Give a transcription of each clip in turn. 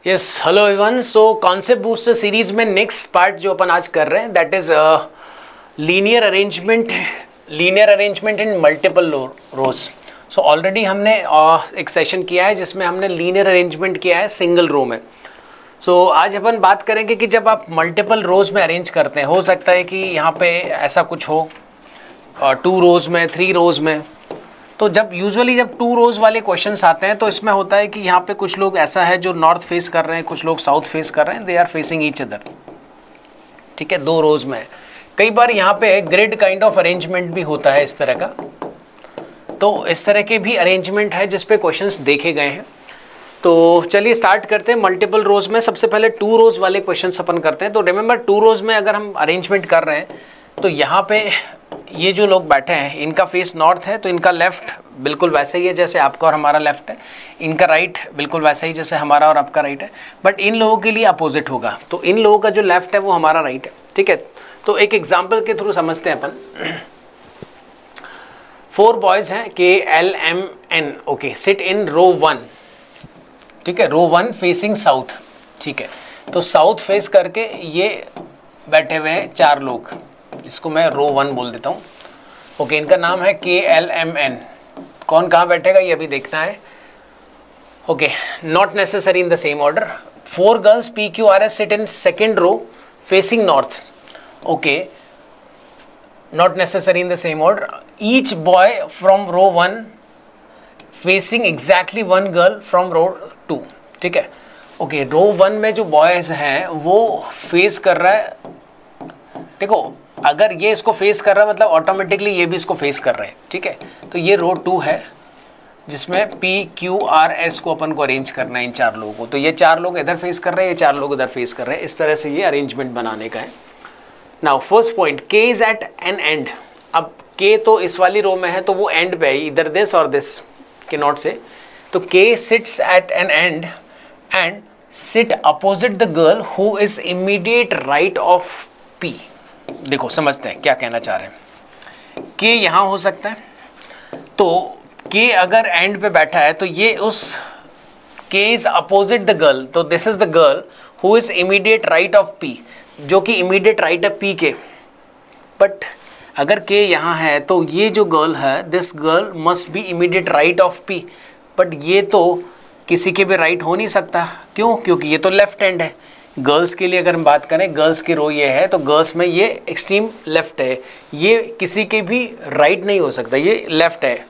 Yes hello everyone. So concept booster series में next part जो अपन आज कर रहे हैं that is linear arrangement in multiple rows. So already हमने एक सेशन किया है जिसमें हमने लीनियर अरेंजमेंट किया है सिंगल रो में। सो आज अपन बात करेंगे कि जब आप मल्टीपल रोज में अरेंज करते हैं, हो सकता है कि यहाँ पे ऐसा कुछ हो 2 रोज में 3 रोज में। तो जब यूजुअली जब 2 रोज वाले क्वेश्चंस आते हैं तो इसमें होता है कि यहाँ पे कुछ लोग ऐसा है जो नॉर्थ फेस कर रहे हैं, कुछ लोग साउथ फेस कर रहे हैं, they are facing each other. ठीक है, 2 रोज में। कई बार यहाँ पे ग्रिड काइंड ऑफ अरेंजमेंट भी होता है इस तरह का। तो इस तरह के भी अरेंजमेंट है जिसपे क्वेश्चंस देखे गए हैं। तो चलिए स्टार्ट करते हैं मल्टीपल रोज में। सबसे पहले 2 रोज वाले क्वेश्चंस अपन करते हैं। तो रिमेंबर 2 रोज में अगर हम अरेंजमेंट कर रहे हैं तो यहाँ पे ये जो लोग बैठे हैं इनका फेस नॉर्थ है तो इनका लेफ्ट बिल्कुल वैसे ही है जैसे आपका और हमारा लेफ्ट है, इनका राइट बिल्कुल वैसे ही जैसे हमारा और आपका राइट है, बट इन लोगों के लिए अपोजिट होगा। तो इन लोगों का जो लेफ्ट है वो हमारा राइट है। ठीक है, तो एक एग्जाम्पल के थ्रू समझते हैं अपन। 4 बॉयज हैं KLMN, okay, sit in row 1। ठीक है, रो 1 फेसिंग साउथ। ठीक है, तो साउथ फेस करके ये बैठे हुए हैं 4 लोग, इसको मैं रो 1 बोल देता हूँ। ओके, इनका नाम है KLMN। कौन कहाँ बैठेगा ये अभी देखना है। Okay, not necessary in the same order. 4 girls PQRS sit in second row facing north. Okay, not necessary in the same order. Each boy from row 1 facing exactly 1 girl from row 2। ठीक है, okay, रो 1 में जो boys हैं वो face कर रहा है, देखो अगर ये इसको फेस कर रहा है मतलब ऑटोमेटिकली ये भी इसको फेस कर रहे हैं। ठीक है, तो ये रो 2 है जिसमें PQRS को अपन को अरेंज करना है इन 4 लोगों को। तो ये 4 लोग इधर फेस कर रहे हैं, ये 4 लोग इधर फेस कर रहे हैं। इस तरह से ये अरेंजमेंट बनाने का है। Now first point, K is at an end. अब K तो इस वाली रो में है तो वो एंड पे है, इधर दिस और दिस के नॉट से। तो K sits at an end and sit opposite the girl who is immediate right of P। देखो समझते हैं क्या कहना चाह रहे हैं। K यहाँ हो सकता है, तो K अगर एंड पे बैठा है तो ये उस K is opposite the girl, तो this is the girl who is immediate right of P, जो कि इमीडिएट राइट है P के। बट अगर K यहाँ है तो ये जो गर्ल है, this girl must be immediate right of P, but ये तो किसी के भी राइट हो नहीं सकता। क्यों? क्योंकि ये तो लेफ्ट हैंड है। गर्ल्स के लिए अगर हम बात करें, गर्ल्स की रो ये है तो गर्ल्स में ये एक्सट्रीम लेफ्ट है, ये किसी के भी राइट नहीं हो सकता, ये लेफ्ट है।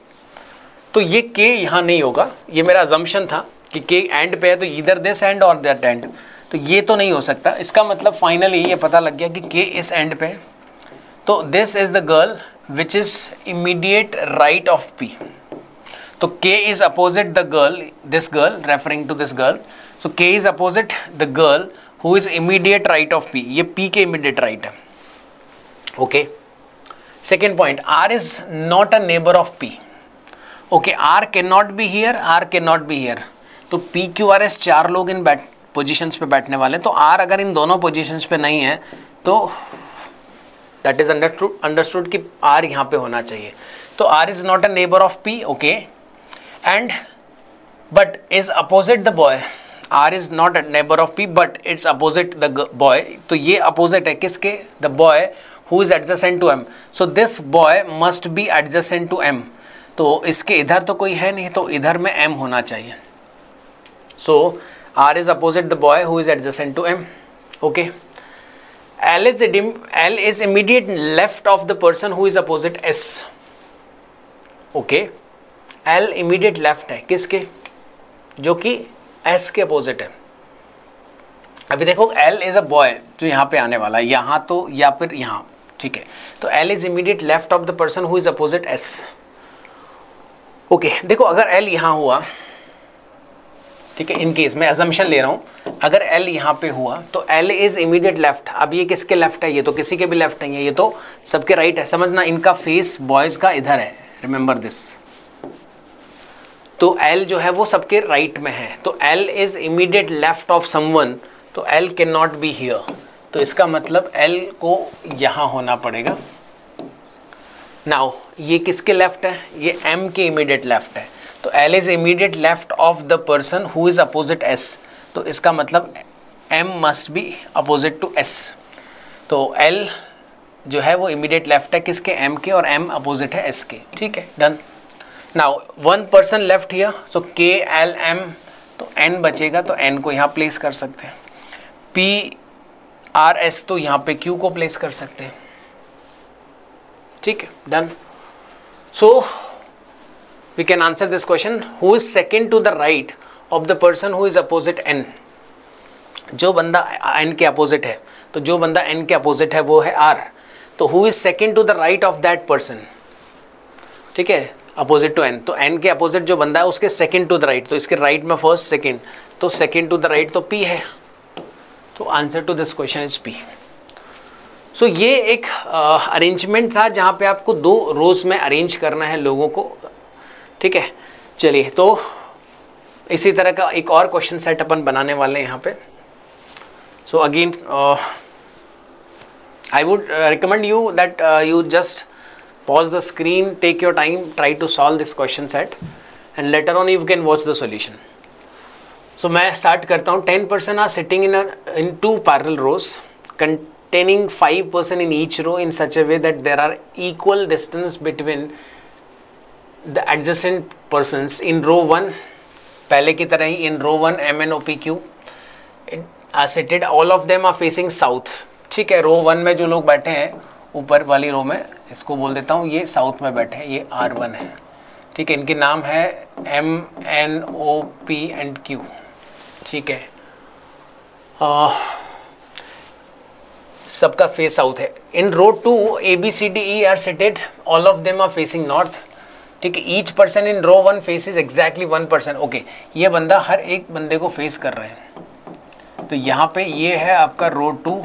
तो ये K यहाँ नहीं होगा। ये मेरा अजम्पशन था कि K एंड पे है तो इधर दिस एंड और दैट एंड, तो ये तो नहीं हो सकता। इसका मतलब फाइनली ये पता लग गया कि K इस एंड पे है, तो this is the girl which is immediate right of P। तो K is opposite the girl, this girl referring to this girl, so K is opposite the girl who is immediate right of P। ये P के immediate right है। Okay, second point, R is not a neighbour of P। Okay, R can not be here, R can not be here. तो PQRS 4 लोग इन positions पे बैठने वाले हैं, तो R अगर इन दोनों पोजिशंस पे नहीं है तो दैट इज अंडरस्टूड कि R यहाँ पे होना चाहिए। तो R is not a neighbour of P। Okay, and but is opposite the boy. R is not a neighbor of P, but it's opposite the boy. तो ये opposite है किसके? The boy who is adjacent to M. So this boy must be adjacent to M. तो इसके इधर तो कोई है नहीं, तो इधर में M होना चाहिए। So R is opposite the boy who is adjacent to M. Okay. L is immediate left of the person who is opposite S. Okay. L immediate left है किसके? जो कि S के अपोजिट है। अभी देखो L इज अ बॉय जो यहाँ पे आने वाला है, यहाँ तो या फिर यहाँ। ठीक है, तो L is immediate left of the person who is opposite S। Okay, देखो अगर L यहाँ हुआ, ठीक है, इन केस मैं अजम्पशन ले रहा हूँ, अगर L यहाँ पे हुआ तो L इज इमीडिएट लेफ्ट। अब ये किसके लेफ्ट है? ये तो किसी के भी लेफ्ट नहीं है, ये तो सबके राइट है। समझना, इनका फेस बॉयज का इधर है, रिमेंबर दिस। तो L जो है वो सबके राइट में है, तो L is immediate left of someone, तो L can not be here. तो इसका मतलब L को यहाँ होना पड़ेगा। नाउ ये किसके लेफ्ट है? ये M के इमीडिएट लेफ्ट है, तो L is immediate left of the person who is opposite S। तो इसका मतलब M must be opposite to S। तो L जो है वो इमीडिएट लेफ्ट है किसके, M के, और M अपोजिट है S के। ठीक है, done. Now one person left here, so K L M, तो N बचेगा, तो N को यहाँ प्लेस कर सकते हैं। P R S, तो यहाँ पे Q को प्लेस कर सकते हैं। ठीक है, done. So we can answer this question, who is second to the right of the person who is opposite N। जो बंदा N के अपोजिट है, तो जो बंदा N के अपोजिट है वो है R, तो who is second to the right of that person. ठीक है, अपोजिट टू N, तो N के अपोजिट जो बंदा है उसके सेकेंड टू द राइट, तो इसके राइट में फर्स्ट सेकेंड, तो सेकेंड टू द राइट तो P है। तो answer to this question is P। So ये एक अरेंजमेंट था जहाँ पे आपको 2 रोज में अरेंज करना है लोगों को। ठीक है, चलिए, तो इसी तरह का एक और क्वेश्चन सेट अपन बनाने वाले हैं यहाँ पे। So again, I would recommend you that you just pause the screen, take your time, try to solve this question set, and later on you can watch the solution. So मैं start करता हूँ। 10 person are sitting in 2 parallel rows containing 5 person in each row in such a way that there are equal distance between the adjacent persons in row 1, पहले की तरह ही in row 1 M N O P Q are seated, all of them are facing south। ठीक है, रो 1 में जो लोग बैठे हैं ऊपर वाली रो में, इसको बोल देता हूँ ये साउथ में बैठे हैं, ये R1 है। ठीक है, इनके नाम है M N O P and Q। ठीक है, सबका फेस साउथ है। In row 2 A B C D E are seated, all of them are facing north। ठीक है, each person in row 1 faces exactly 1 person. Okay, ये बंदा हर एक बंदे को फेस कर रहे हैं। तो यहाँ पे ये है आपका रो 2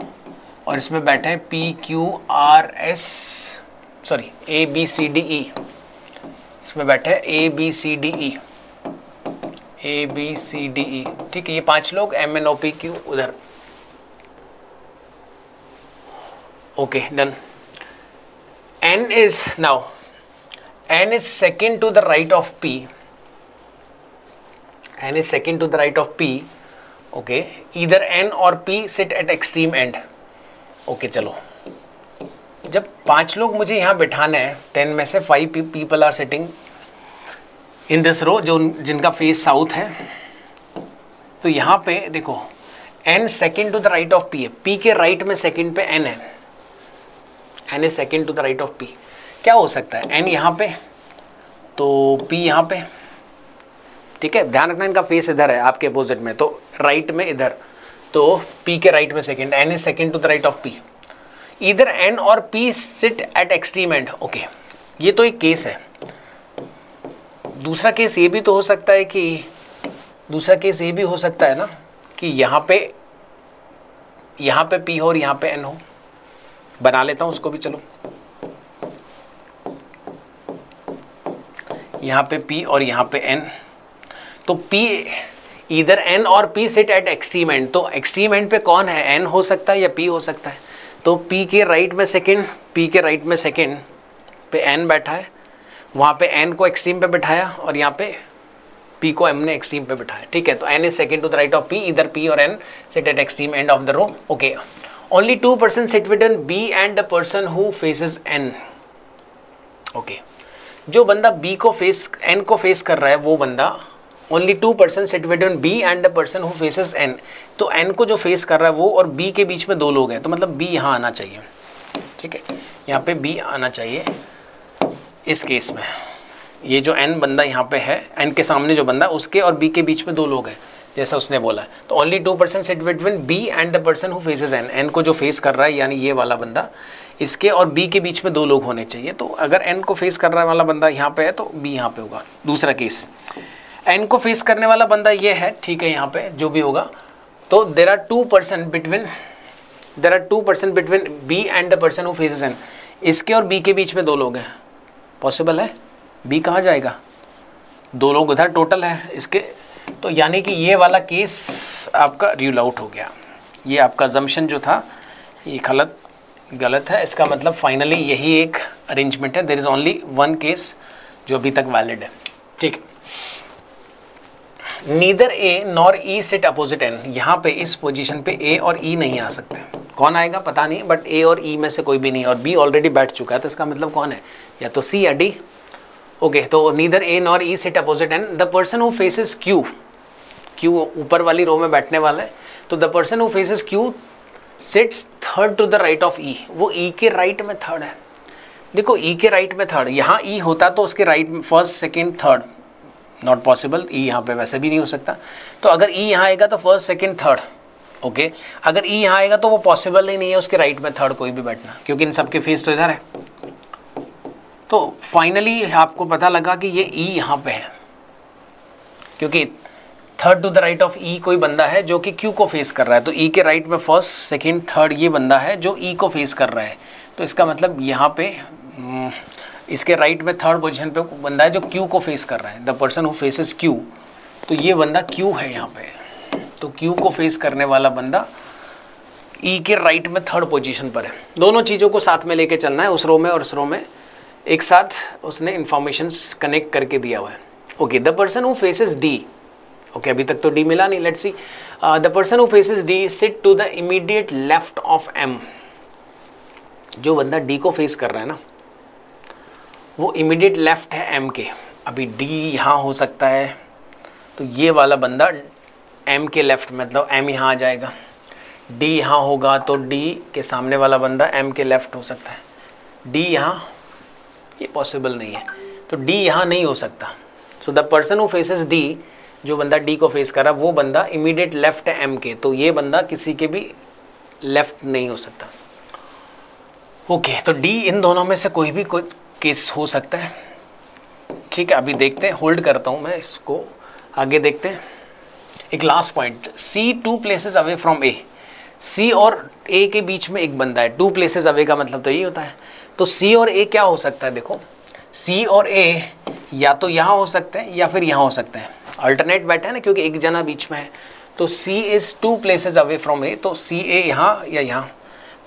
और इसमें बैठे हैं P Q R S, sorry A B C D E, इसमें बैठे हैं A B C D E, A B C D E। ठीक है, ये 5 लोग M N O P Q उधर। Okay, done. N is now N is second to the right of P, N is second to the right of P। Okay, इधर N और P sit at extreme end. Okay, चलो, जब 5 लोग मुझे यहाँ बिठाना है, 10 में से 5 people are sitting in this row, जो जिनका फेस साउथ है। तो यहाँ पे देखो N second to the right of P है, P के राइट में सेकेंड पे N है, N is second to the right of P। क्या हो सकता है, N यहाँ पे तो P यहाँ पे। ठीक है, ध्यान रखना इनका फेस इधर है आपके अपोजिट में, तो राइट में इधर, तो P के राइट में second, N is second to the right of P। इधर N और P sit at extreme end. Okay, ये तो एक केस है। दूसरा केस ये भी तो हो सकता है कि, दूसरा केस ये भी हो सकता है ना कि यहाँ पे P हो और यहाँ पे N हो। बना लेता हूँ उसको भी, चलो। यहाँ पे P और यहाँ पे N, तो P इधर N और P sit at extreme and. तो एक्सट्रीम एंड पे कौन है, N हो सकता है या P हो सकता है। तो P के राइट में सेकंड, P के राइट में सेकंड पे N बैठा है, वहाँ पे N को एक्सट्रीम पे बिठाया और यहाँ पे P को M ने एक्सट्रीम पे बिठाया। ठीक है, तो N is second to the right of P, इधर P और N sit at extreme end of the row. Okay, only 2 person sit between B and the person who faces N। Okay, जो बंदा B को face, N को face कर रहा है, वो बंदा, only 2 person sit between B and the person who faces N। तो N को जो फेस कर रहा है वो और B के बीच में 2 लोग हैं, तो मतलब B यहाँ आना चाहिए। ठीक है, यहाँ पे B आना चाहिए इस केस में। ये जो N बंदा यहाँ पे है, N के सामने जो बंदा, उसके और B के बीच में 2 लोग हैं, जैसा उसने बोला है। तो only 2 person sit between B and the person who faces N। N को जो फेस कर रहा है, यानी ये वाला बंदा, इसके और B के बीच में 2 लोग होने चाहिए। तो अगर N को फेस कर रहा वाला बंदा यहाँ पे है तो B यहाँ पे होगा। दूसरा केस, N को फेस करने वाला बंदा ये है, ठीक है, यहाँ पे जो भी होगा, तो there are 2 person between B and the person who faces N। इसके और B के बीच में 2 लोग हैं, पॉसिबल है। B कहाँ जाएगा, 2 लोग उधर टोटल है इसके, तो यानी कि ये वाला केस आपका रूल आउट हो गया। ये आपका अजम्पशन जो था ये गलत है। इसका मतलब फाइनली यही एक अरेंजमेंट है। देयर इज़ ओनली 1 केस जो अभी तक वैलिड है। ठीक है, neither A nor E sit opposite N, यहाँ पे इस पोजीशन पे ए और ई नहीं आ सकते। कौन आएगा पता नहीं, बट ए और ई में से कोई भी नहीं, और बी ऑलरेडी बैठ चुका है, तो इसका मतलब कौन है, या तो सी या डी। ओके, तो neither A nor E sit opposite N, the person who faces Q, Q ऊपर वाली रो में बैठने वाला है, तो the person who faces Q sits third to the right of E, वो ई के राइट में थर्ड है। देखो ई के राइट में थर्ड, यहाँ ई होता तो उसके राइट में first second third, not possible, E यहाँ पे वैसे भी नहीं हो सकता। तो अगर ई यहाँ आएगा तो फर्स्ट सेकेंड थर्ड, ओके। अगर ई यहाँ आएगा तो वो पॉसिबल ही नहीं है उसके राइट में थर्ड कोई भी बैठना, क्योंकि इन सब के फेस तो इधर है। तो फाइनली आपको पता लगा कि ये ई यहाँ पे है, क्योंकि third to the right of E कोई बंदा है जो कि क्यू को फेस कर रहा है, तो ई के राइट में फर्स्ट सेकेंड थर्ड ये बंदा है जो ई को फेस कर रहा है। तो इसका मतलब यहाँ पे इसके राइट में थर्ड पोजीशन पे बंदा है जो क्यू को फेस कर रहा है, the person who faces Q, तो ये बंदा क्यू है यहाँ पे। तो क्यू को फेस करने वाला बंदा ई के राइट में थर्ड पोजीशन पर है। दोनों चीज़ों को साथ में लेके चलना है, उस रो में और इस रो में एक साथ उसने इंफॉर्मेशन कनेक्ट करके दिया हुआ है। Okay, the person who faces D, okay अभी तक तो डी मिला नहीं, let's see. The person who faces D sit to the immediate left of M, जो बंदा डी को फेस कर रहा है ना वो इमीडिएट लेफ्ट है एम के। अभी डी यहाँ हो सकता है, तो ये वाला बंदा एम के लेफ्ट, मतलब एम यहाँ आ जाएगा। डी यहाँ होगा तो डी के सामने वाला बंदा एम के लेफ्ट हो सकता है। डी यहाँ, ये पॉसिबल नहीं है, तो डी यहाँ नहीं हो सकता। So the person who faces D, जो बंदा डी को फेस कर रहा है वो बंदा इमीडिएट लेफ्ट है एम के, तो ये बंदा किसी के भी लेफ्ट नहीं हो सकता। ओके, तो डी इन दोनों में से कोई भी कोई केस हो सकता है। ठीक है, अभी देखते हैं, होल्ड करता हूँ मैं इसको, आगे देखते हैं। एक last point, C two places away from A, C और ए के बीच में एक बंदा है। टू प्लेसेस अवे का मतलब तो यही होता है। तो सी और ए क्या हो सकता है, देखो सी और ए या तो यहाँ हो सकते हैं या फिर यहाँ हो सकते हैं, अल्टरनेट बैठा है ना, क्योंकि एक जना बीच में है। तो C is two places away from A, तो सी ए यहाँ या यहाँ।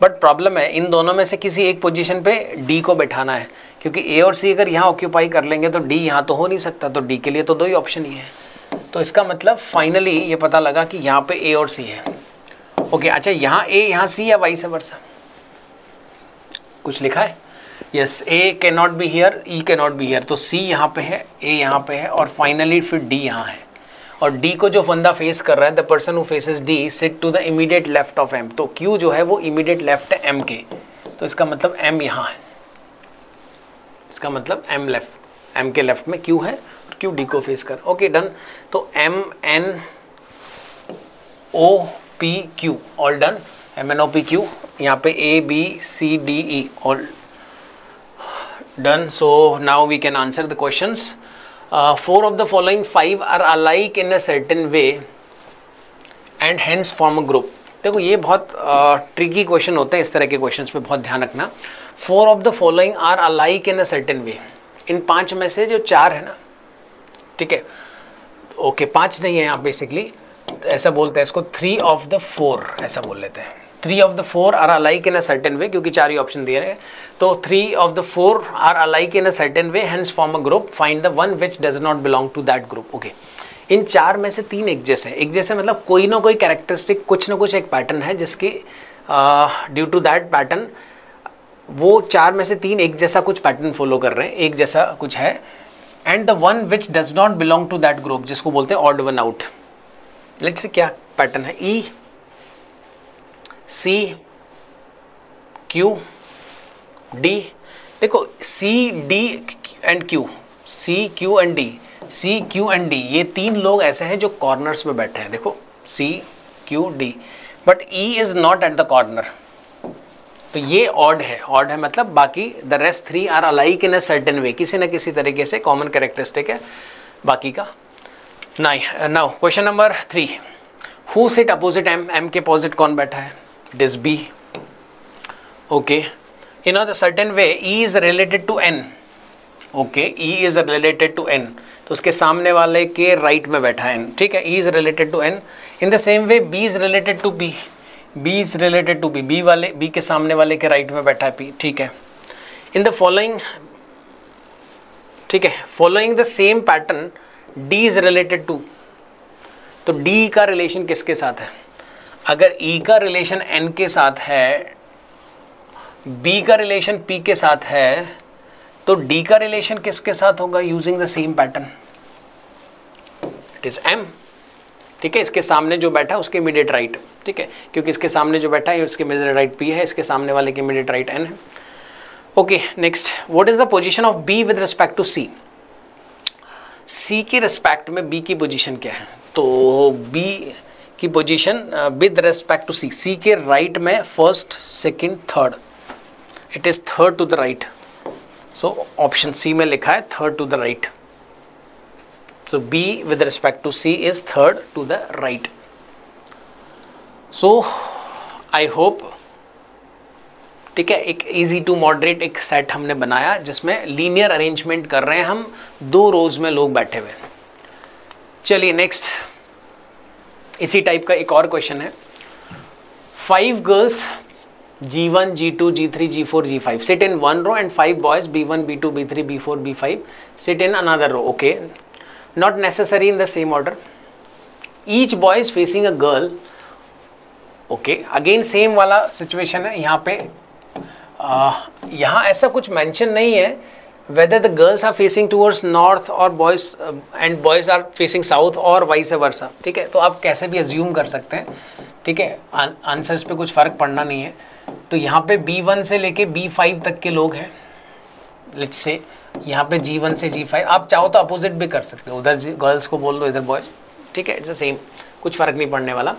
बट प्रॉब्लम है इन दोनों में से किसी एक पोजीशन पे डी को बैठाना है, क्योंकि ए और सी अगर यहाँ ऑक्यूपाई कर लेंगे तो डी यहाँ तो हो नहीं सकता, तो डी के लिए तो दो ही ऑप्शन ही है। तो इसका मतलब फाइनली ये पता लगा कि यहाँ पे ए और सी है। ओके, अच्छा यहाँ ए यहाँ सी या वाइस वर्सा, कुछ लिखा है? Yes, A can not be here, E can not be here, तो सी यहाँ पे है, ए यहाँ पे है, और फाइनली फिर डी यहाँ है। और डी को जो बंदा फेस कर रहा है, the person who faces D sit to the immediate left of M, तो क्यू जो है वो इमीडिएट लेफ्ट है एम के, तो इसका मतलब एम यहाँ है, इसका मतलब एम लेफ्ट, एम के लेफ्ट में क्यू है और क्यू डी को फेस कर। ओके डन, तो M N O P Q all done, M N O P Q, यहाँ पे A B C D E all done. So now we can answer the questions. 4 of the following 5 are alike in a certain way and hence form a group. देखो ये बहुत tricky question होते हैं, इस तरह के क्वेश्चंस पे बहुत ध्यान रखना। 4 of the following are alike in a certain way. इन 5 में से जो 4 है ना, ठीक है, ओके 5 नहीं है यहाँ बेसिकली, ऐसा बोलते हैं इसको 3 of the 4 ऐसा बोल लेते हैं। 3 of the 4 are alike in a certain way, क्योंकि 4 ही ऑप्शन दिए हैं, तो 3 of the 4 are alike in a certain way, hence form a group. Find the one which does not belong to that group. Okay, इन 4 में से 3 एक जैसे हैं। एक जैसे मतलब कोई ना कोई कैरेक्टरिस्टिक, कुछ ना कुछ एक पैटर्न है जिसकी ड्यू टू दैट पैटर्न वो 4 में से 3 एक जैसा कुछ पैटर्न फॉलो कर रहे हैं, एक जैसा कुछ है। And the one which does not belong to that group, जिसको बोलते हैं odd one out. Let's say क्या पैटर्न है, ई सी क्यू डी। देखो C D and Q, C Q and D, C Q and D, ये 3 लोग ऐसे हैं जो कॉर्नर्स में बैठे हैं। देखो C Q D, but E is not at the corner, तो ये ऑड है। ऑड है मतलब बाकी the rest 3 are alike in a certain way, किसी न किसी तरीके से कॉमन कैरेक्टरिस्टिक है बाकी का। Now question number 3, who sit opposite M, M के अपोजिट कौन बैठा है, it is B. Okay, in a certain way E is related to N. Okay, E is related to N, तो उसके सामने वाले के राइट में बैठा है एन, ठीक है, E is related to N. In the same way B is related to B, B is related to B, B वाले बी के सामने वाले के राइट में बैठा है पी, ठीक है। इन द फॉलोइंग, ठीक है, following the same pattern D is related to, तो डी का रिलेशन किसके साथ है? अगर ई का रिलेशन एन के साथ है, बी का रिलेशन पी के साथ है, तो डी का रिलेशन किसके साथ होगा? Using the same pattern, it is M. ठीक है, इसके सामने जो बैठा है उसके इमीडिएट राइट, ठीक है, क्योंकि इसके सामने जो बैठा है उसके इमीडिएट राइट पी है, इसके सामने वाले के इमीडिएट राइट एन है। Okay, next, what is the position of B with respect to C? C के रिस्पेक्ट में बी की पोजीशन क्या है? तो बी की position with respect to C, C के राइट में first, second, third, it is third to the right. So option C में लिखा है third to the right. So B with respect to C is third to the right. So I hope, ठीक है, एक easy to moderate एक set हमने बनाया जिसमें लीनियर अरेंजमेंट कर रहे हैं हम, 2 रोज में लोग बैठे हुए। चलिए नेक्स्ट, इसी टाइप का एक और क्वेश्चन है। 5 girls G1, G2, G3, G4, G5 sit in one row and 5 boys B1, B2, B3, B4, B5 sit in another row. Okay, not necessary in the same order. Each boy is facing a girl. Okay, again same वाला situation है यहाँ पे। यहाँ ऐसा कुछ mention नहीं है whether the girls are facing towards north or boys and boys are facing south or vice versa। ठीक है, तो आप कैसे भी अज्यूम कर सकते हैं, ठीक है, आंसर्स पे कुछ फ़र्क पड़ना नहीं है। तो यहाँ पे B1 से लेके B5 तक के लोग हैं, लेट्स से यहाँ पे G1 से G5, आप चाहो तो अपोजिट भी कर सकते हो, उधर गर्ल्स को बोल दो, इधर बॉयज, ठीक है, इट्स सेम, कुछ फ़र्क नहीं पड़ने वाला।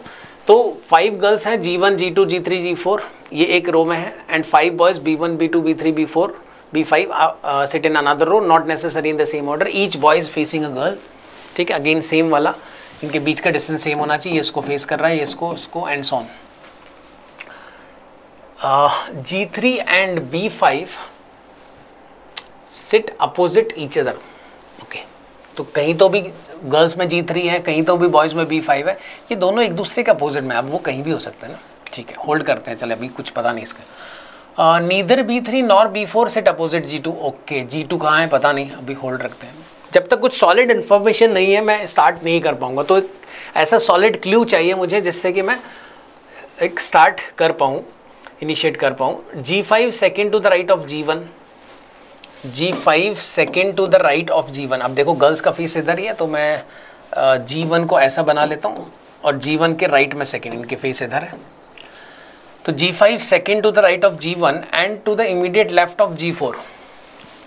तो 5 गर्ल्स हैं G1, G2, G3, G4, ये एक रो में है, and 5 boys B1, B2, B3, B4, B5 sit in another row, not necessary in the same order, each boys facing a girl. ठीक है, अगेन सेम वाला, इनके बीच का डिस्टेंस सेम होना चाहिए, ये इसको फेस कर रहा है, ये इसको एंड सॉन। G3 and B5 sit opposite each other. Okay, तो कहीं तो भी गर्ल्स में G3 है, कहीं तो भी बॉयज़ में B5 है, ये दोनों एक दूसरे के अपोजिट में, अब वो कहीं भी हो सकते हैं ना। ठीक है, होल्ड करते हैं, चले, अभी कुछ पता नहीं इसका। Neither B3 nor B4 seat opposite G2। Okay, G2 कहाँ है पता नहीं, अभी होल्ड रखते हैं। जब तक कुछ सॉलिड इन्फॉर्मेशन नहीं है मैं स्टार्ट नहीं कर पाऊँगा, तो एक ऐसा सॉलिड क्लू चाहिए मुझे जिससे कि मैं एक स्टार्ट कर पाऊँ, इनिशिएट कर पाऊँ। G5 second to the right of G1, G5 second to the right of G1। अब देखो गर्ल्स का फेस इधर ही है, तो मैं G1 को ऐसा बना लेता हूँ और G1 के राइट में सेकेंड, इनके फेस इधर है। तो G5 second to the right of G1 and to the immediate left of G4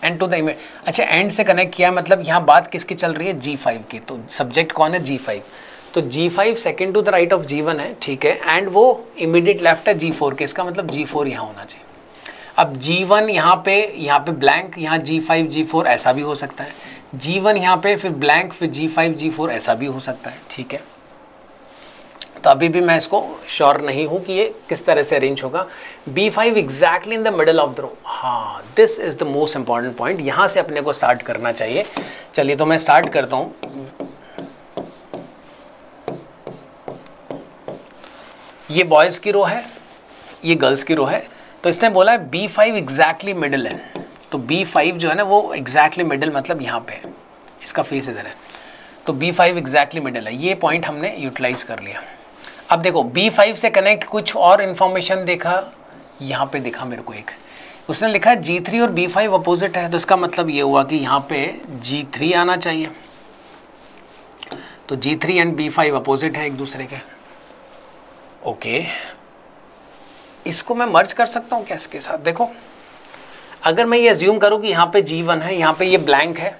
and to the immediate, अच्छा एंड से कनेक्ट किया, मतलब यहाँ बात किसकी चल रही है? G5 की। तो सब्जेक्ट कौन है? G5। तो G5 second to the right of G1 है, ठीक है, एंड वो इमीडिएट लेफ्ट है G4 के, इसका मतलब G4 यहाँ होना चाहिए। अब G1 यहाँ पे ब्लैंक, यहाँ G5 G4 ऐसा भी हो सकता है, G1 यहाँ पे फिर ब्लैंक, फिर G5 G4 ऐसा भी हो सकता है। ठीक है, तो अभी भी मैं इसको श्योर नहीं हूँ कि ये किस तरह से अरेंज होगा। B5 exactly in the middle of the row, हाँ, this is the most important point, यहाँ से अपने को स्टार्ट करना चाहिए। चलिए तो मैं स्टार्ट करता हूँ। ये बॉयज़ की रो है, ये गर्ल्स की रो है, तो इसने बोला है B5 एग्जैक्टली मिडिल है, तो B5 जो है ना वो एग्जैक्टली मिडिल, मतलब यहाँ पे है, इसका फेस इधर है, तो B5 एग्जैक्टली मिडिल है। ये पॉइंट हमने यूटिलाइज कर लिया। अब देखो B5 से कनेक्ट कुछ और इन्फॉर्मेशन देखा, यहाँ पे देखा मेरे को एक, उसने लिखा है G3 और B5 अपोजिट है, तो इसका मतलब ये हुआ कि यहाँ पे G3 आना चाहिए, तो G3 एंड B5 अपोजिट है एक दूसरे के। ओके, इसको मैं मर्ज कर सकता हूँ क्या इसके साथ? देखो, अगर मैं ये अज्यूम करूँ कि यहाँ पे G1 है, यहाँ पे ये ब्लैंक है,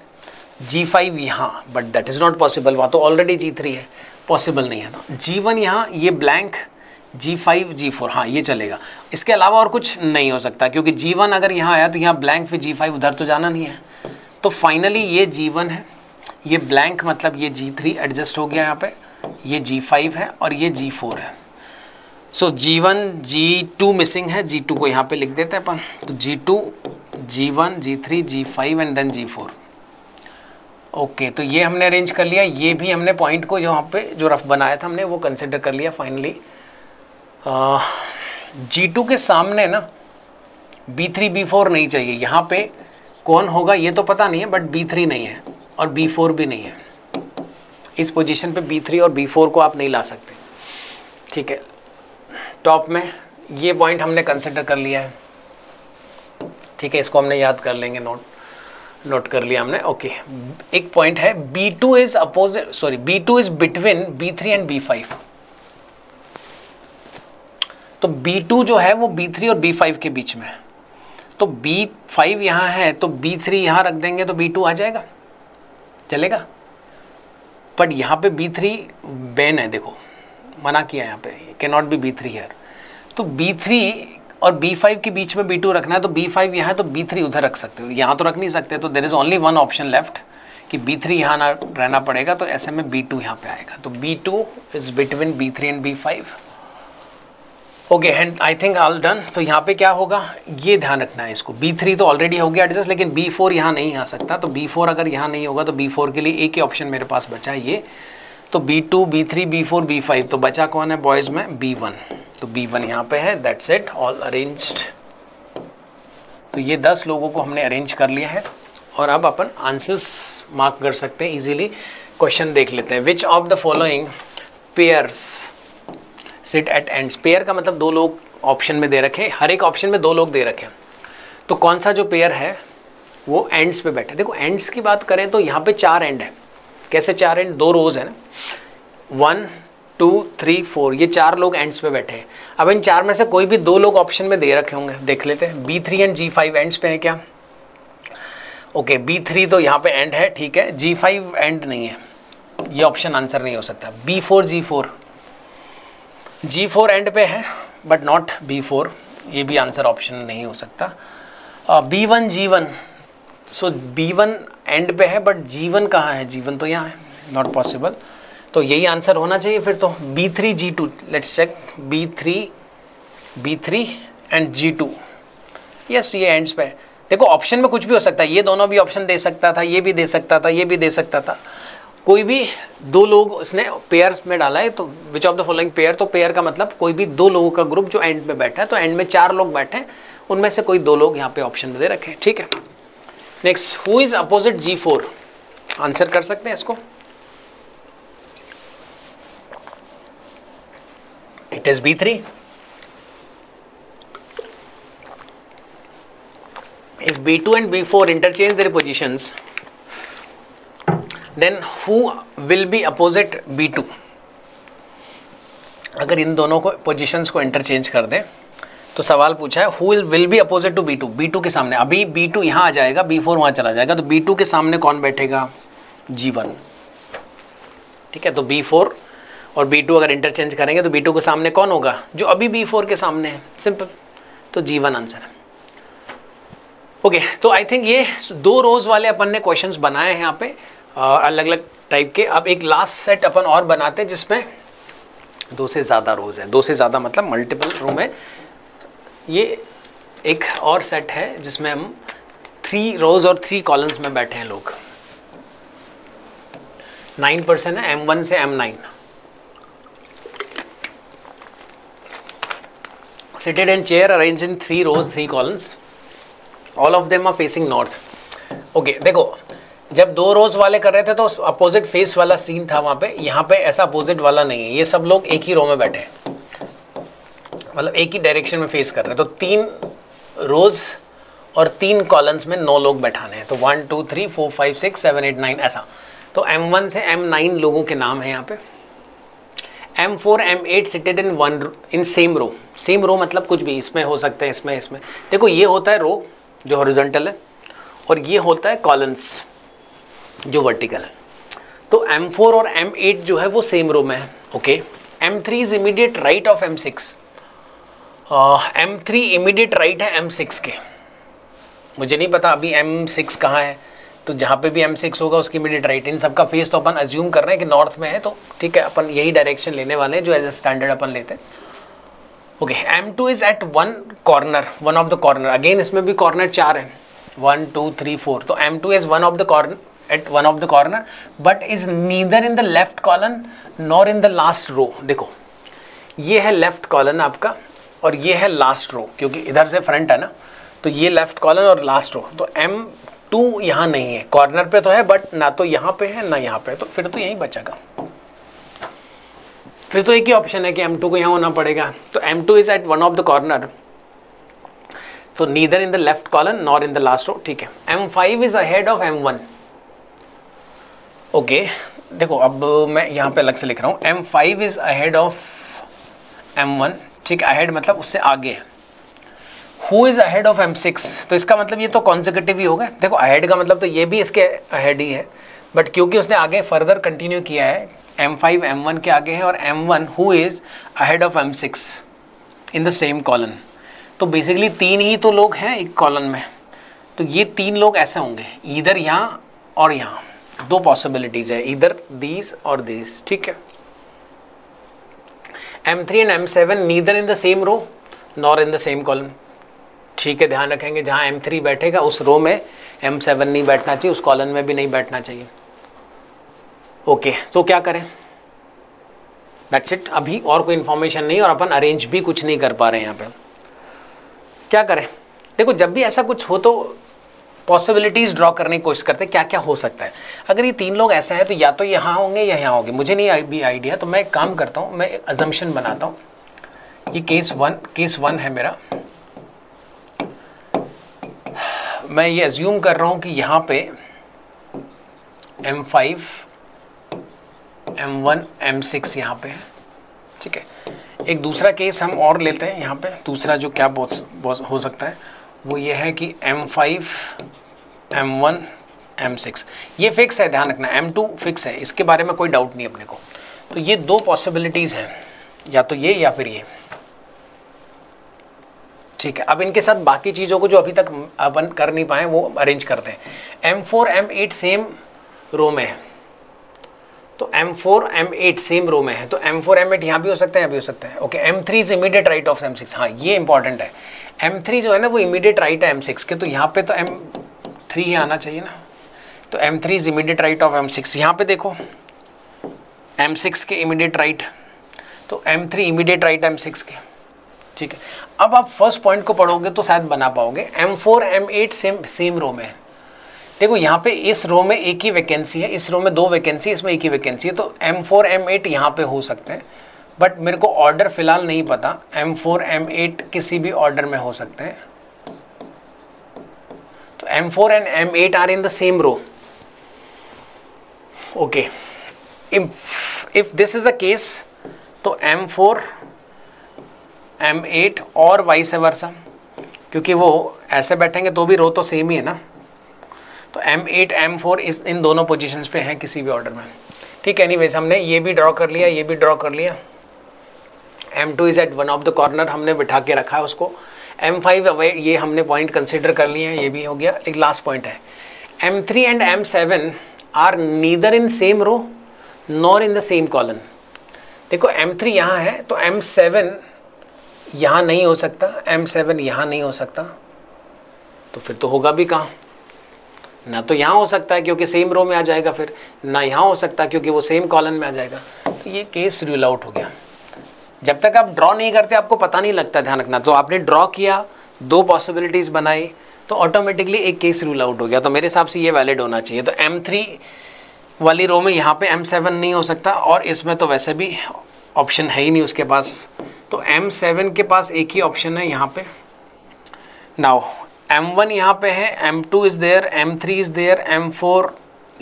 G5 यहाँ, but that is not possible, वहाँ तो ऑलरेडी G3 है, पॉसिबल नहीं है। तो G1 यहाँ, ये ब्लैंक, G5 G4, हाँ ये चलेगा, इसके अलावा और कुछ नहीं हो सकता, क्योंकि G1 अगर यहाँ आया तो यहाँ ब्लैंक, फिर G5 उधर तो जाना नहीं है। तो फाइनली ये G1 है, ये ब्लैंक, मतलब ये G3 एडजस्ट हो गया यहाँ पे, ये G5 है और ये G4 है। सो G1 G2 मिसिंग है, G2 को यहाँ पे लिख देते हैं अपन, तो G2 G1 G3 G5 and then G4। Okay, तो ये हमने अरेंज कर लिया, ये भी हमने पॉइंट को यहाँ पे जो रफ बनाया था हमने वो कंसिडर कर लिया। फाइनली G2 के सामने ना B3 B4 नहीं चाहिए, यहाँ पे कौन होगा ये तो पता नहीं है, बट B3 नहीं है और B4 भी नहीं है, इस पोजीशन पे B3 और B4 को आप नहीं ला सकते, ठीक है। टॉप में ये पॉइंट हमने कंसिडर कर लिया है, ठीक है, इसको हमने याद कर लेंगे, नोट कर लिया हमने, ओके। एक पॉइंट है B2 is opposite, sorry B2 is between B3 and B5। तो B2 जो है वो B3 और B5 के बीच में है, तो B5 यहाँ है तो B3 यहाँ रख देंगे तो B2 आ जाएगा, चलेगा। बट यहाँ पे B3 बैन है, देखो मना किया यहाँ पे, can not B B3 here. तो B3 और B5 के बीच में B2 रखना है, तो B5 यहाँ है तो B3 उधर रख सकते हो, यहाँ तो रख नहीं सकते, तो there is only one option left कि B3 यहाँ ना रहना पड़ेगा, तो ऐसे में B2 यहाँ पे आएगा। तो B2 is between B3 and B5, okay. And I think all done. तो यहाँ पे क्या होगा, ये ध्यान रखना है इसको, B3 तो ऑलरेडी हो गया एडजस्ट, लेकिन B4 यहाँ नहीं आ सकता, तो B4 अगर यहाँ नहीं होगा तो B4 के लिए एक ही ऑप्शन मेरे पास बचा है ये, तो B2, B3, B4, B5, तो बचा कौन है बॉयज़ में, B1, तो B1 यहाँ पे है, दैट्स इट, ऑल अरेंज्ड। तो ये 10 लोगों को हमने अरेंज कर लिया है, और अब अपन आंसर्स मार्क कर सकते हैं इजीली। क्वेश्चन देख लेते हैं, विच of the following pairs sit at ends. Pair का मतलब 2 लोग ऑप्शन में दे रखे, हर एक ऑप्शन में 2 लोग दे रखे, तो कौन सा जो पेयर है वो एंड्स पे बैठे। देखो एंड्स की बात करें तो यहाँ पे 4 एंड है, कैसे 4 एंड, 2 रोज है ना, 1 2 3 4, ये 4 लोग एंड्स पे बैठे हैं। अब इन 4 में से कोई भी 2 लोग ऑप्शन में दे रखे होंगे, देख लेते हैं। B3 एंड G5 एंड्स पे है क्या, ओके, B3 तो यहाँ पे एंड है, ठीक है, G5 एंड नहीं है, ये ऑप्शन आंसर नहीं हो सकता। B4 G4 एंड पे है बट नॉट B4, ये भी आंसर ऑप्शन नहीं हो सकता। B1 G1, so B1 and पे है बट G1 कहाँ है, G1 तो यहाँ है, नॉट पॉसिबल, तो यही आंसर होना चाहिए फिर तो। B3 G2, let's check, B3 and G2, yes ये एंड्स पे है। देखो ऑप्शन में कुछ भी हो सकता है, ये दोनों भी ऑप्शन दे सकता था, ये भी दे सकता था, ये भी दे सकता था, कोई भी 2 लोग उसने पेयर्स में डाला है, तो विच ऑफ द फॉलोइंग पेयर, तो पेयर का मतलब कोई भी 2 लोगों का ग्रुप जो एंड में बैठा है, तो एंड में 4 लोग बैठे हैं, उनमें से कोई 2 लोग यहाँ पे ऑप्शन में दे रखे हैं, ठीक है। Next, who is opposite G4, answer कर सकते हैं इसको, it is B3। If B2 and B4 interchange their positions, then who will be opposite B2? अगर इन दोनों को पोजीशंस को इंटरचेंज कर दें, तो सवाल पूछा है who will be opposite to B2, B2 के सामने, अभी B2 यहाँ आ जाएगा, B4 वहाँ चला जाएगा, तो B2 के सामने कौन बैठेगा, G1, ठीक है। तो B4 और B2 अगर इंटरचेंज करेंगे तो B2 के सामने कौन होगा, जो अभी B4 के सामने है, सिंपल, तो G1 आंसर है, ओके। तो आई थिंक ये 2 रोज वाले अपन ने क्वेश्चंस बनाए हैं यहाँ पे, अलग अलग टाइप के। अब एक लास्ट सेट अपन और बनाते हैं जिसमें 2 से ज़्यादा रोज है, 2 से ज़्यादा मतलब मल्टीपल रूम है। ये एक और सेट है जिसमें हम 3 रोज और 3 कॉलम्स में बैठे हैं लोग, 9% है, M1 से M9, seated in chair arranged in 3 rows 3 columns, all of them are facing north, okay. देखो जब 2 रोज वाले कर रहे थे तो अपोजिट फेस वाला सीन था वहाँ पे, यहाँ पे ऐसा अपोजिट वाला नहीं है, ये सब लोग एक ही रो में बैठे हैं, मतलब एक ही डायरेक्शन में फेस कर रहे हैं। तो 3 रोज और 3 कॉलम्स में 9 लोग बैठाने हैं, तो 1 2 3 4 5 6 7 8 9 ऐसा। तो M1 से M9 लोगों के नाम है यहाँ पे। M4 M8 seated in same row, same row मतलब कुछ भी इसमें हो सकता है, इसमें देखो ये होता है रो जो हॉरिजॉन्टल है, और ये होता है कॉलम्स जो वर्टिकल है। तो M4 और M8 जो है वो सेम रो में है, okay. M3 is immediate right of M6, M3 immediate right है M6 के, मुझे नहीं पता अभी M6 कहाँ है, तो जहाँ पे भी M6 होगा उसकी इमीडिएट राइट। इन सबका फेस तो अपन अज्यूम कर रहे हैं कि नॉर्थ में है, तो ठीक है, अपन यही डायरेक्शन लेने वाले हैं जो एज ए स्टैंडर्ड अपन लेते हैं, okay. M2 is at one of the corner, again इसमें भी कॉर्नर 4 है, 1 2 3 4, तो M2 is one of the corner but is neither in the left column nor in the last row. देखो ये है लेफ्ट कॉलम आपका और ये है लास्ट रो, क्योंकि इधर से फ्रंट है ना, तो ये लेफ्ट कॉलम और लास्ट रो। तो M2 M2 यहाँ नहीं है, कॉर्नर पे तो है बट ना तो यहाँ पे है ना यहाँ पे, तो फिर तो यही बचेगा। फिर तो एक ही ऑप्शन है कि M2 को यहाँ होना पड़ेगा। तो M2 is at one of the corner, so neither in the left column nor in the last row, ठीक है। M5 is ahead of M1, okay देखो अब मैं यहाँ पे अलग से लिख रहा हूँ, M5 is ahead of M1, ठीक है, ahead मतलब उससे आगे है। Who is ahead of M6, तो इसका मतलब ये तो consecutive ही होगा। देखो ahead का मतलब तो ये भी इसके ahead ही है, बट क्योंकि उसने आगे फर्दर कंटिन्यू किया है, M5 M1 के आगे है और M1 who is ahead of M6 in the same column, तो बेसिकली तीन ही तो लोग हैं एक कॉलम में, तो ये तीन लोग ऐसे होंगे, इधर यहाँ और यहाँ, दो पॉसिबिलिटीज है, इधर दीज और दीज, ठीक है। M3 and M7 neither in the same row nor in the same column, ठीक है, ध्यान रखेंगे जहाँ M3 बैठेगा उस रो में M7 नहीं बैठना चाहिए, उस कॉलम में भी नहीं बैठना चाहिए। ओके तो क्या करें, दैट्स इट, अभी और कोई इन्फॉर्मेशन नहीं और अपन अरेंज भी कुछ नहीं कर पा रहे हैं यहाँ पे। क्या करें, देखो जब भी ऐसा कुछ हो तो पॉसिबिलिटीज ड्रॉ करने की कोशिश करते हैं क्या क्या हो सकता है। अगर ये तीन लोग ऐसा है तो या तो यहाँ होंगे या यहाँ होंगे, मुझे नहीं भी आइडिया, तो मैं एक काम करता हूँ, मैं अजम्पशन बनाता हूँ। ये केस वन है मेरा, मैं ये अज्यूम कर रहा हूँ कि यहाँ पे M5 M1 M6 यहाँ पे है, ठीक है। एक दूसरा केस हम और लेते हैं यहाँ पे, दूसरा जो क्या बहुत हो सकता है वो ये है कि M5 M1 M6 ये फिक्स है, ध्यान रखना M2 फिक्स है, इसके बारे में कोई डाउट नहीं अपने को। तो ये दो पॉसिबिलिटीज़ हैं, या तो ये या फिर ये, ठीक है। अब इनके साथ बाकी चीज़ों को जो अभी तक अपन कर नहीं पाए वो अरेंज करते हैं। M4 M8 सेम रो में है, तो M4 M8 सेम रो में है, तो M4 M8 यहाँ भी हो सकता है, यहाँ भी हो सकता है। Okay M3 is immediate right of M6, हाँ ये इंपॉर्टेंट है, M3 जो है ना वो इमीडिएट राइट है M6 के, तो यहाँ पे तो M3 ही आना चाहिए ना, तो M3 is immediate right of M6। यहाँ पे देखो M6 के इमीडिएट राइट, तो M3 इमीडिएट राइट M6 के, ठीक है। अब आप फर्स्ट पॉइंट को पढ़ोगे तो शायद बना पाओगे। M4 M8 सेम रो में है, देखो यहाँ पे इस रो में एक ही वैकेंसी है, इस रो में दो वैकेंसी है, इसमें एक ही वैकेंसी है, तो M4 M8 यहाँ पे हो सकते हैं, बट मेरे को ऑर्डर फिलहाल नहीं पता। M4 M8 किसी भी ऑर्डर में हो सकते हैं, तो M4 and M8 are in the same row. Okay if this is the case तो M4 M8 और वाइस वर्सा, क्योंकि वो ऐसे बैठेंगे तो भी रो तो सेम ही है ना, तो M8 M4 इस इन दोनों पोजीशंस पे हैं किसी भी ऑर्डर में, ठीक है। एनीवेज हमने ये भी ड्रॉ कर लिया, ये भी ड्रॉ कर लिया। M2 is at one of the corner, हमने बिठा के रखा है उसको। M5 ये हमने पॉइंट कंसिडर कर लिए हैं, ये भी हो गया। एक लास्ट पॉइंट है, M3 and M7 are neither in same row nor in the same column. देखो M3 यहाँ है तो M7 यहाँ नहीं हो सकता, M7 यहाँ नहीं हो सकता, तो फिर तो होगा भी कहाँ, ना तो यहाँ हो सकता है क्योंकि सेम रो में आ जाएगा, फिर ना यहाँ हो सकता क्योंकि वो सेम कॉलम में आ जाएगा, तो ये केस रूल आउट हो गया। जब तक आप ड्रॉ नहीं करते आपको पता नहीं लगता, ध्यान रखना। तो आपने ड्रॉ किया, दो पॉसिबिलिटीज़ बनाई, तो ऑटोमेटिकली एक केस रूल आउट हो गया, तो मेरे हिसाब से ये वैलिड होना चाहिए। तो M3 वाली रो में यहाँ पे M7 नहीं हो सकता, और इसमें तो वैसे भी ऑप्शन है ही नहीं उसके पास, तो M7 के पास एक ही ऑप्शन है यहाँ पे। नाउ M1 यहाँ पे है, M2 is there, M3 is there, M4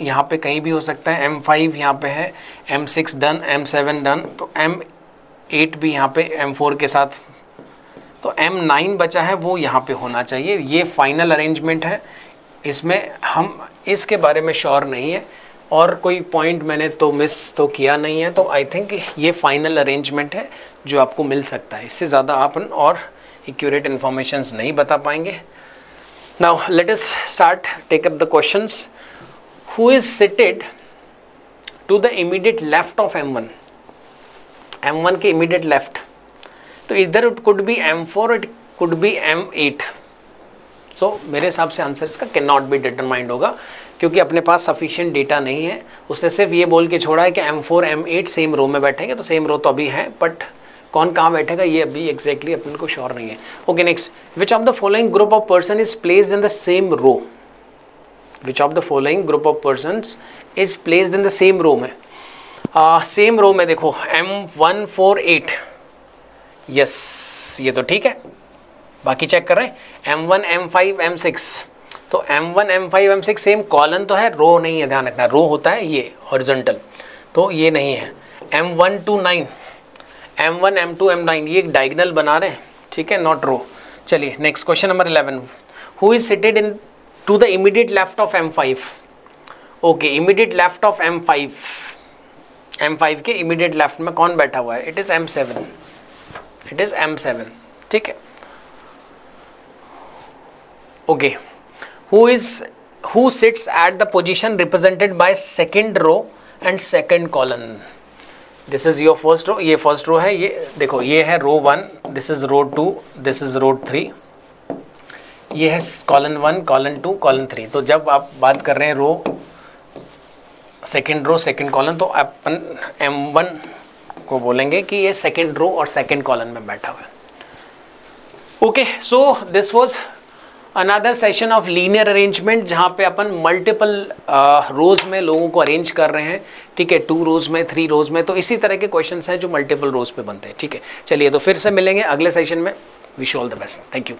यहाँ पे कहीं भी हो सकता है, M5 यहाँ पे है, M6 डन, M7 डन, तो M8 भी यहाँ पे M4 के साथ, तो M9 बचा है वो यहाँ पे होना चाहिए। ये फाइनल अरेंजमेंट है, इसमें हम इसके बारे में श्योर नहीं है, और कोई पॉइंट मैंने तो मिस तो किया नहीं है, तो आई थिंक ये फाइनल अरेंजमेंट है जो आपको मिल सकता है। इससे ज़्यादा अपन और एक्यूरेट इन्फॉर्मेशंस नहीं बता पाएंगे। Now let us start, take up the questions. Who is seated to the immediate left of M1? M1 के immediate left, तो इधर it could be M4, it could be M8. So मेरे हिसाब से answer इसका कैन नॉट बी डिटरमाइंड होगा, क्योंकि अपने पास सफिशिएंट डेटा नहीं है। उसने सिर्फ ये बोल के छोड़ा है कि M4 M8 सेम रो में बैठेंगे, तो सेम रो तो अभी है, बट कौन कहाँ बैठेगा ये अभी एग्जैक्टली अपन को श्योर नहीं है। Okay next, which of the following group of person is placed in the same row? Which of the following group of persons is placed in the same row में, same row में देखो M148, yes ये तो ठीक है, बाकी check कर रहे हैं M1 M5 M6, तो M1 M5 M6 same, colon तो है, रो नहीं है, ध्यान रखना, रो होता है ये हॉरिजॉन्टल, तो ये नहीं है। M1 to 9, M1 M2 M9 ये एक डायगोनल बना रहे हैं, ठीक है, नॉट रो। चलिए next question number 11, who is seated in to the immediate left of M5, okay immediate left of M5, M5 के इमीडिएट लेफ्ट में कौन बैठा हुआ है, it is M7, it is M7, ठीक है। Okay, who sits at the position represented by second row and second column, this is your first row, ये first row है, ये देखो ये है row 1, this is row 2, this is row 3, ये है column 1 column 2 column 3। तो जब आप बात कर रहे हैं row second row second column, तो अपन M1 को बोलेंगे कि ये सेकेंड रो और सेकेंड कॉलम में बैठा हुआ है। Okay, so this was another session of linear arrangement, जहाँ पे अपन मल्टीपल रोज में लोगों को अरेंज कर रहे हैं, ठीक है, 2 रोज में 3 रोज में, तो इसी तरह के क्वेश्चंस हैं जो मल्टीपल रोज पे बनते हैं, ठीक है। चलिए तो फिर से मिलेंगे अगले सेशन में, wish all the best, thank you.